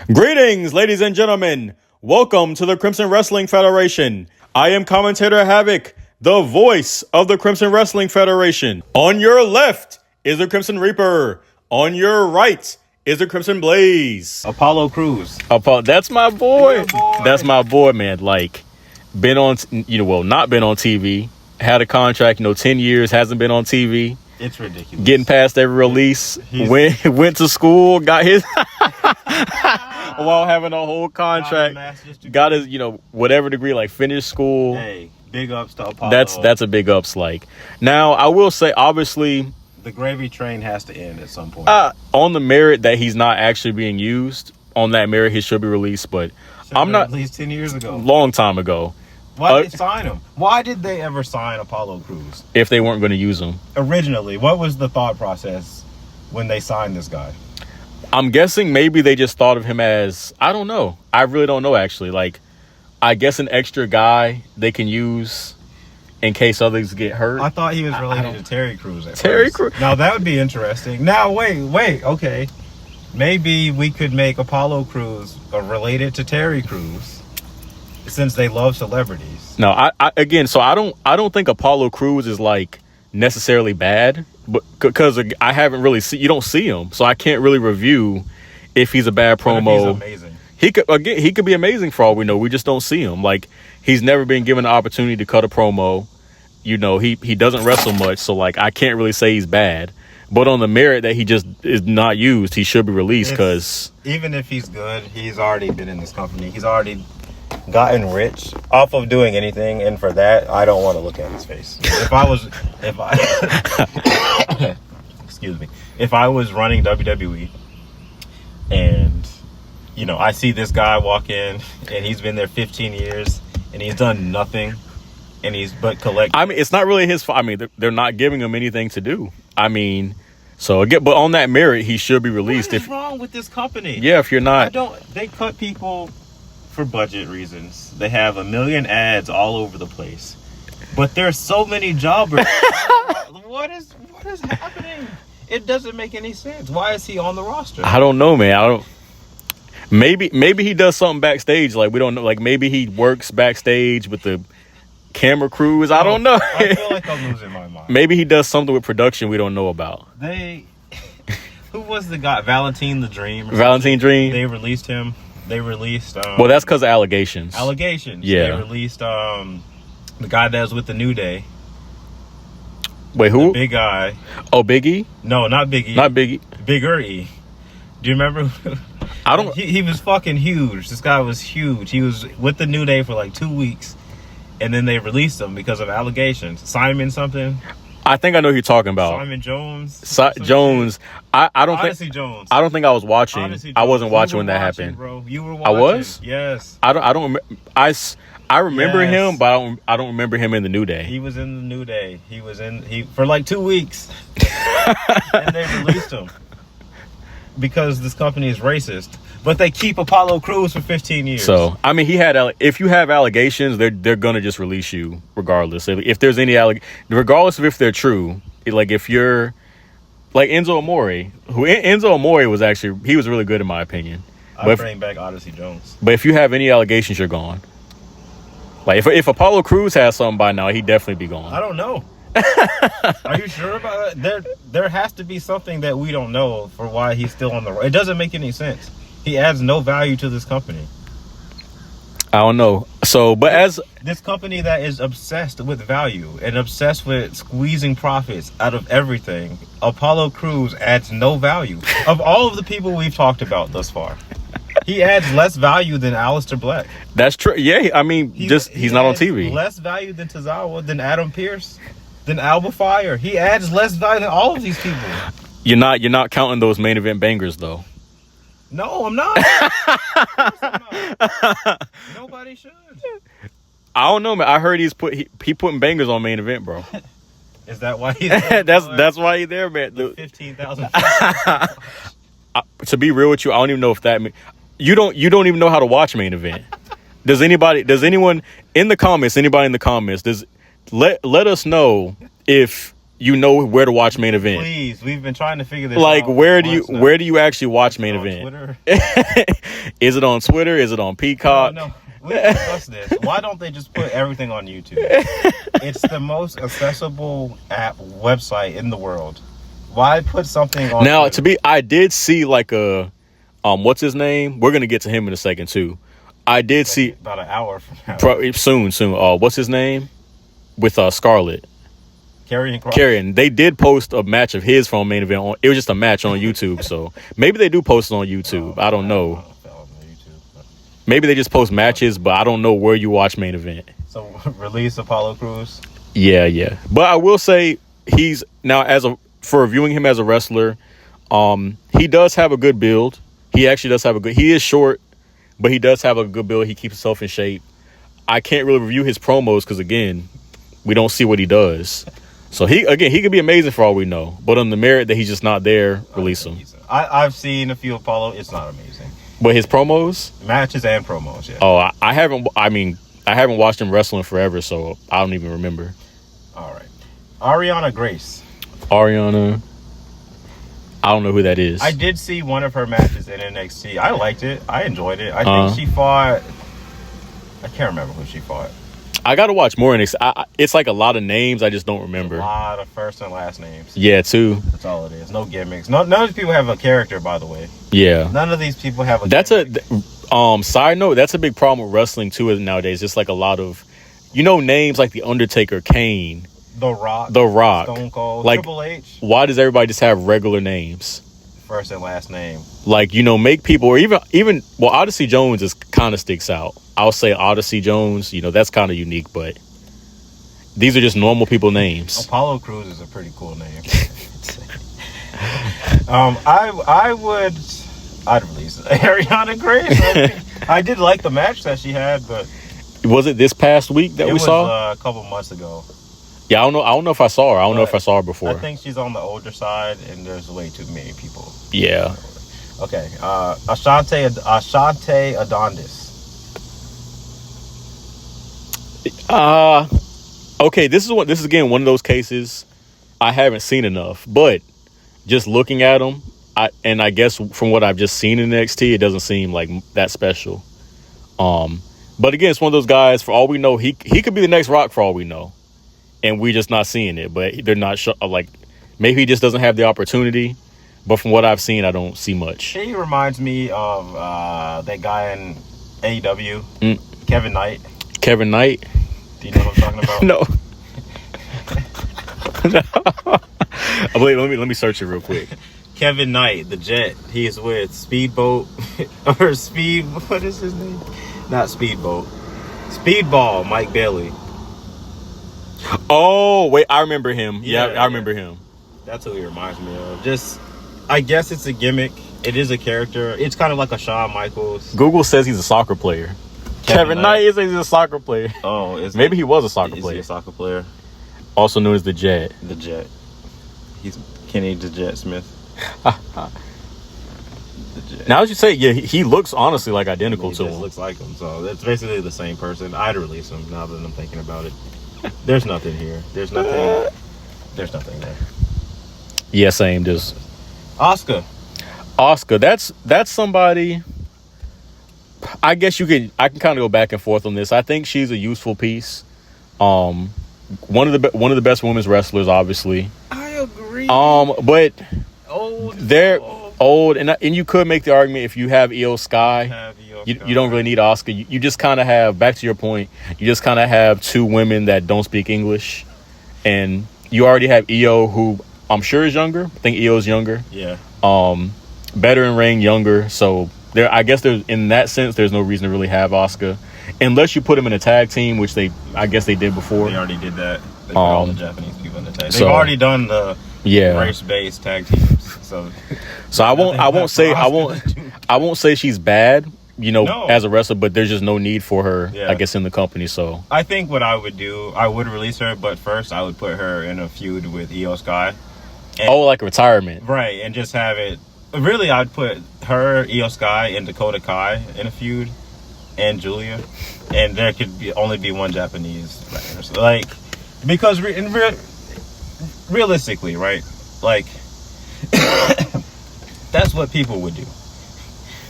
Greetings, ladies and gentlemen. Welcome to the Crimson Wrestling Federation. I am commentator Havoc, the voice of the Crimson Wrestling Federation. On your left is the Crimson Reaper. On your right is the Crimson Blaze. Apollo Crews. That's my boy. Yeah, boy. That's my boy, man. Like, been on, not been on TV. Had a contract, 10 years, hasn't been on TV. It's ridiculous. Getting past every release. Went to school, got his while having a whole contract. Got his, whatever degree, like finished school. Hey, big ups to Apollo. That's a big ups. Like, now I will say, obviously, the gravy train has to end at some point. On the merit that he's not actually being used, on that merit he should be released. But I'm not. At least 10 years ago. Long time ago. Why did they sign him? Why did they ever sign Apollo Crews? If they weren't going to use him. Originally, what was the thought process when they signed this guy? I'm guessing maybe they just thought of him as, I don't know. I really don't know, actually. Like, I guess an extra guy they can use in case others get hurt. I thought he was related to Terry Crews at Terry first. Crews. Now, that would be interesting. Now, wait, okay. Maybe we could make Apollo Crews related to Terry Crews. Since they love celebrities. No, I don't think Apollo Crews is like necessarily bad, but because I haven't really you don't see him, so I can't really review if he's a bad promo. He's amazing. He could be amazing for all we know. We just don't see him. Like, he's never been given the opportunity to cut a promo. He doesn't wrestle much, so like I can't really say he's bad. But on the merit that he just is not used, he should be released. Because even if he's good, he's already been in this company. He's already gotten rich off of doing anything, and for that I don't want to look at his face. If I was running WWE and I see this guy walk in and he's been there 15 years and he's done nothing and it's not really his fault. I mean, they're not giving him anything to do. I mean, so again, but on that merit he should be released. What is wrong with this company? Yeah, if you're not, they cut people for budget reasons. They have a million ads all over the place, but there's so many jobbers. What is happening? It doesn't make any sense. Why is he on the roster? I don't know, man. Maybe he does something backstage, like we don't know. Like, maybe he works backstage with the camera crews. I don't know. I feel like I'm losing my mind. Maybe he does something with production we don't know about. Who was the guy? Valentine the Dream. Valentine Dream. They released him. They released. Well, that's because of allegations. Allegations. Yeah. They released the guy that was with the New Day. Wait, who? The big guy. Oh, Big E? No, not Big E. Not Big E. Bigger E. Do you remember? I don't. He was fucking huge. This guy was huge. He was with the New Day for like 2 weeks, and then they released him because of allegations. Simon something. I think I know who you're talking about. Simon Jones. Jones. I don't Odyssey think. Jones. I don't think I was watching. Odyssey I wasn't Jones. watching when that happened. Bro, you were watching. I was. Yes. I don't. I remember Yes. him, but I don't remember him in the New Day. He was in the New Day. He was for like 2 weeks, and they released him because this company is racist. But they keep Apollo Crews for 15 years. So, I mean, if you have allegations, they're gonna just release you regardless. If there's any regardless of if they're true. Like, if you're like Enzo Amore, Enzo Amore was really good in my opinion. I bring back Odyssey Jones. But if you have any allegations, you're gone. Like, if Apollo Crews has something by now, he'd definitely be gone. I don't know. Are you sure about that? There has to be something that we don't know for why he's still on the road. It doesn't make any sense. He adds no value to this company. I don't know. So, but as this company that is obsessed with value and obsessed with squeezing profits out of everything, Apollo Crews adds no value. Of all of the people we've talked about thus far, he adds less value than Aleister Black. That's true. Yeah, I mean, he's not on TV. Less value than Tozawa, than Adam Pearce, than Alba Fire. He adds less value than all of these people. You're not counting those main event bangers though. No, I'm not. Of course I'm not. Nobody should. I don't know, man. I heard he putting bangers on main event, bro. Is that why he's there? that's why he's there, man. 15,000. To be real with you, I don't even know if that you don't even know how to watch main event. Does anyone in the comments, let us know if you know where to watch main event. Please, we've been trying to figure this Like, out. where do you actually watch main On event? Twitter? Is it on Twitter? Is it on Peacock? No, we discussed this. Why don't they just put everything on YouTube? It's the most accessible website in the world. Why put something on Now, Twitter? I did see like a, what's his name? We're gonna get to him in a second too. I did see about an hour from now. soon. What's his name? With Scarlett. Karrion Kross. Karrion. They did post a match of his from main event. It was just a match on YouTube. So maybe they do post it on YouTube. I don't know. Maybe they just post matches, but I don't know where you watch main event. So release Apollo Crews. Yeah. But I will say he's now for reviewing him as a wrestler, he does have a good build. He actually does have he is short, but he does have a good build. He keeps himself in shape. I can't really review his promos because again, we don't see what he does. So he could be amazing for all we know. But on the merit that he's just not there, release him. I've seen a few Apollo. It's not amazing. But his promos, Matches and promos, yeah. oh, I haven't watched him wrestling forever, so I don't even remember. All right. Ariana Grace. Ariana, I don't know who that is. I did see one of her matches in NXT. I liked it. I enjoyed it. I think she fought. I can't remember who she fought. I got to watch more NXT. It's like a lot of names. I just don't remember. A lot of first and last names. Yeah, too. That's all it is. No gimmicks. None of these people have a character, by the way. Yeah. None of these people have a That's a side note, that's a big problem with wrestling too nowadays. It's like a lot of names like The Undertaker, Kane, The Rock, Stone Cold, like, Triple H. Why does everybody just have regular names? First and last name. Like, make people, or even Odyssey Jones is kind of sticks out. I'll say Odyssey Jones, that's kind of unique, but these are just normal people names. Apollo Crews is a pretty cool name. I'd release Ariana Grace. I did like the match that she had, but was it this past week that we saw? A couple months ago. Yeah, I don't know if I saw her. I don't know if I saw her before. I think she's on the older side, and there's way too many people. Yeah. Okay. Ashante Adondis. Okay. This is again one of those cases I haven't seen enough, but just looking at him, I guess from what I've just seen in NXT, it doesn't seem like that special. But again, it's one of those guys. For all we know, he could be the next Rock. For all we know, and we're just not seeing it. But they're not like maybe he just doesn't have the opportunity. But from what I've seen, I don't see much. He reminds me of that guy in AEW, Kevin Knight. Kevin Knight. Do you know what I'm talking about? No. Wait, let me search it real quick. Kevin Knight, the Jet. He is with Speedboat or Speed. What is his name? Not Speedboat. Speedball. Mike Bailey. Oh wait, I remember him. Yeah, I remember him. That's who he reminds me of. Just, I guess it's a gimmick. It is a character. It's kind of like a Shawn Michaels. Google says he's a soccer player. Kevin Knight is a soccer player. Oh, maybe he was a soccer player. Is he a soccer player? Also known as the Jet. The Jet. He's Kenny the Jet Smith. The Jet. Now that you say, yeah, he looks honestly like identical to him. Looks like him. So it's basically the same person. I'd release him now that I'm thinking about it. There's nothing here. There's nothing there. Yeah, same. Just Asuka. That's somebody. I guess I can kind of go back and forth on this. I think she's a useful piece. One of the best women's wrestlers, obviously. I agree. But old. They're old, and you could make the argument if you have Io Sky, you don't really need Asuka. You just kind of have, back to your point, you just kind of have two women that don't speak English, and you already have Io, who I'm sure is younger. I think Io's younger. Yeah. Better in ring, younger. So I guess in that sense, there's no reason to really have Asuka, unless you put them in a tag team, which I guess they did before. They already did that. They put all the Japanese people in the tag. They've already done the race-based tag teams. So I won't say she's bad, as a wrestler, but there's just no need for her, I guess, in the company. So I think what I would do, I would release her, but first I would put her in a feud with Io Sky. Like a retirement. Right, and just have it. Really, I'd put her, Io Sky, and Dakota Kai in a feud, and Julia, and there could only be one Japanese wrestler. Like, because realistically, right? Like, that's what people would do.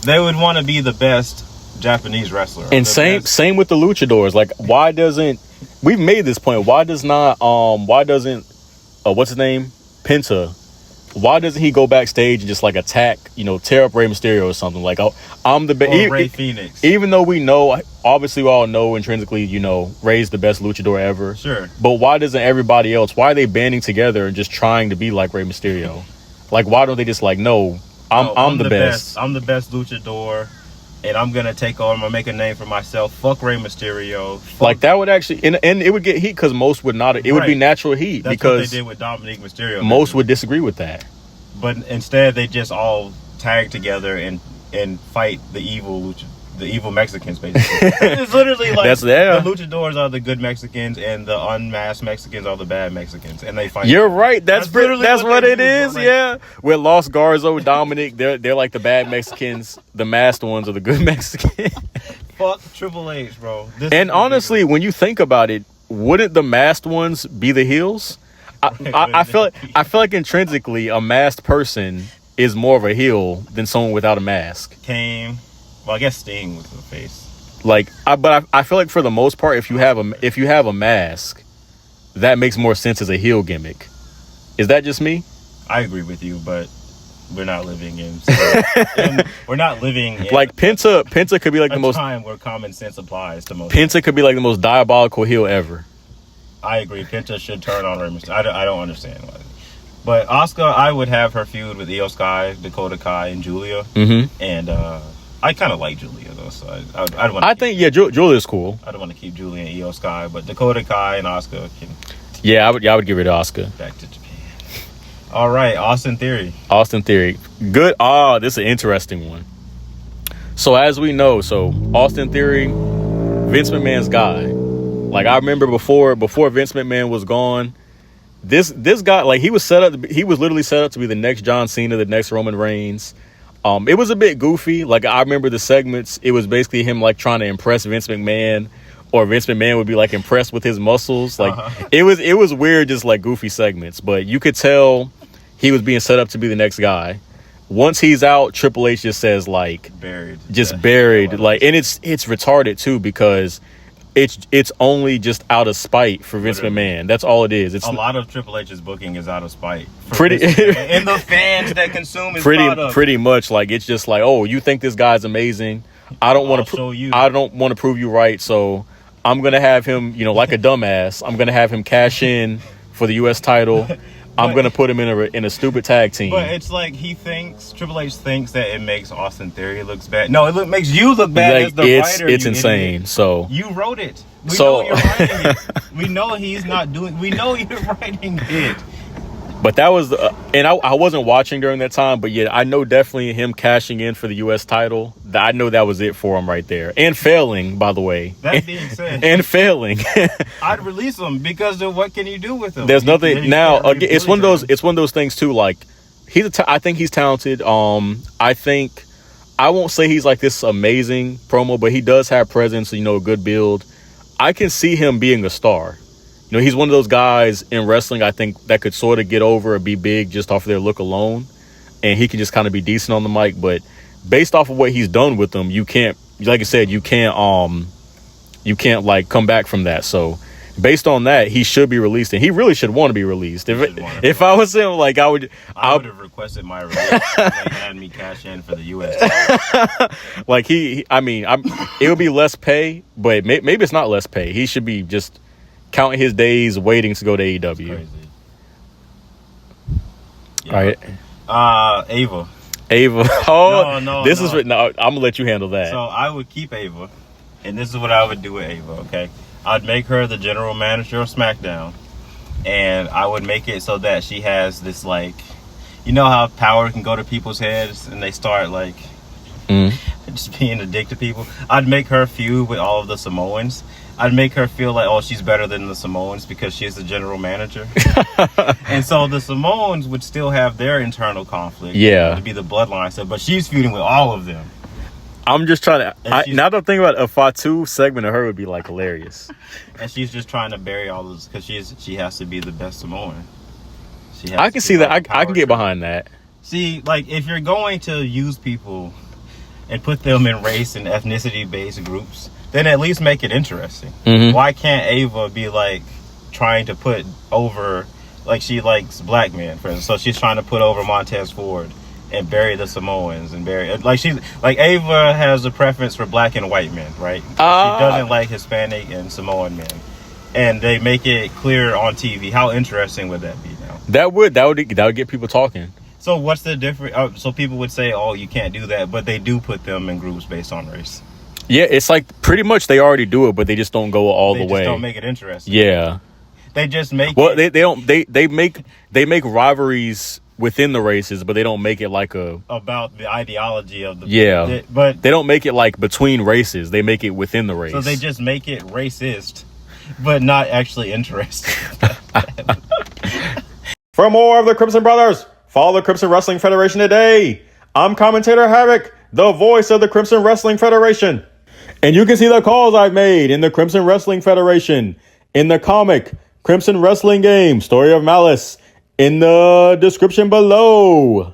They would want to be the best Japanese wrestler. And same with the luchadors. Like, why doesn't, we've made this point, why doesn't what's his name, Penta, why doesn't he go backstage and just like attack, tear up Rey Mysterio or something? Like, I'm the best. Ray Phoenix. Even though we know, obviously we all know intrinsically, Rey's the best luchador ever. Sure. But why doesn't everybody else, why are they banding together and just trying to be like Rey Mysterio? Like, why don't they just like, no, I'm the best. I'm the best luchador, and I'm gonna take on. I'm gonna make a name for myself. Fuck Rey Mysterio. Like, that would actually, and it would get heat because most would not. It would be natural heat. That's because what they did with Dominic Mysterio. Most would disagree with that. But instead, they just all tag together and fight the evil Mexicans, basically. It's literally like the luchadors are the good Mexicans and the unmasked Mexicans are the bad Mexicans, and they fight. You're right. That's what it is. Like, yeah, with Los Garza, Dominic, they're like the bad Mexicans. The masked ones are the good Mexicans. Fuck Triple H, bro. And honestly, when you think about it, wouldn't the masked ones be the heels? I feel like intrinsically a masked person is more of a heel than someone without a mask. Kane, well, I guess Sting with the face. Like, but I feel like for the most part, if you have a mask, that makes more sense as a heel gimmick. Is that just me? I agree with you, but we're not living in like Penta could be like the most time where common sense applies to most. Penta could be like the most diabolical heel ever. I agree. Penta should turn on Rey Mysterio. I don't understand why. But Asuka, I would have her feud with Io Sky, Dakota Kai, and Julia. Mm-hmm. And I kind of like Julia though, so I'd want. Julia's cool. I don't want to keep Julia and Io Sky, but Dakota Kai and Asuka can. Yeah, I would get rid of Asuka. Back to Japan. All right, Austin Theory. Good. This is an interesting one. So as we know, Austin Theory, Vince McMahon's guy. Like, I remember before Vince McMahon was gone, this guy, like, he was literally set up to be the next John Cena, the next Roman Reigns. It was a bit goofy. Like, I remember the segments, it was basically him like trying to impress Vince McMahon, or Vince McMahon would be like impressed with his muscles. Like, it was weird, just like goofy segments, but you could tell he was being set up to be the next guy. Once he's out, Triple H just says like buried. Like, and it's retarded too, because it's only just out of spite for Vince McMahon. That's all it is. It's a lot of Triple H's booking is out of spite. And the fans that consume his product. Pretty much. Like, it's just like, oh, you think this guy's amazing? I don't want to prove you right. So I'm gonna have him, like a dumbass. I'm gonna have him cash in for the U.S. title. I'm gonna put him in a stupid tag team. But it's like Triple H thinks that it makes Austin Theory looks bad. No, it makes you look bad as the writer. It's insane. Idiot. So you wrote it. We know you're writing it. We know he's not doing. We know you're writing it. But that was, and I wasn't watching during that time, but yeah, I know definitely him cashing in for the U.S. title. I know that was it for him right there, and failing, by the way. That being said, and failing, I'd release him because what can you do with him? There's nothing now. Again, it's one of those things too. Like, I think he's talented. I think I won't say he's like this amazing promo, but he does have presence. A good build. I can see him being a star. He's one of those guys in wrestling, I think, that could sort of get over or be big just off of their look alone. And he can just kind of be decent on the mic. But based off of what he's done with them, you can't, like I said, you can't like come back from that. So based on that, he should be released, and he really should want to be released. If I was him, like, I would have requested my release. They had me cash in for the U.S. Like, it would be less pay, but maybe it's not less pay. He should be just counting his days waiting to go to AEW. Yeah. All right. Ava. Oh, no. I'm gonna let you handle that. So I would keep Ava, and this is what I would do with Ava. Okay, I'd make her the general manager of SmackDown, and I would make it so that she has this, like, how power can go to people's heads and they start like just being a dick to people. I'd make her feud with all of the Samoans. I'd make her feel like, oh, she's better than the Samoans because she's the general manager. And so the Samoans would still have their internal conflict. Yeah. To be the bloodline stuff, but she's feuding with all of them. I'm just trying to, now that I'm thinking about it, a Fatu segment of her would be like hilarious. And she's just trying to bury all this because she has to be the best Samoan. She has I to can be see that. like a I can power get trip. behind that. See, like if you're going to use people and put them in race and ethnicity based groups, then at least make it interesting. Mhm. Why can't Ava be like trying to put over, like she likes black men, for instance, so she's trying to put over Montez Ford and bury the Samoans and bury, like she's like Ava has a preference for black and white men, right? She doesn't like Hispanic and Samoan men, and they make it clear on TV. How interesting would that be now? That would get people talking. So what's the difference? So people would say, "Oh, you can't do that," but they do put them in groups based on race. Yeah, it's like pretty much they already do it, but they just don't go all They the just way. don't make it interesting. Yeah. They just make Well, it they make rivalries within the races, but they don't make it like a. about the ideology of the But they don't make it like between races. They make it within the race. so they just make it racist, but not actually interesting. For more of the Crimson Brothers, follow the Crimson Wrestling Federation today. I'm commentator Havoc, the voice of the Crimson Wrestling Federation. And you can see the calls I've made in the Crimson Wrestling Federation, in the comic Crimson Wrestling Game, Story of Malice, in the description below.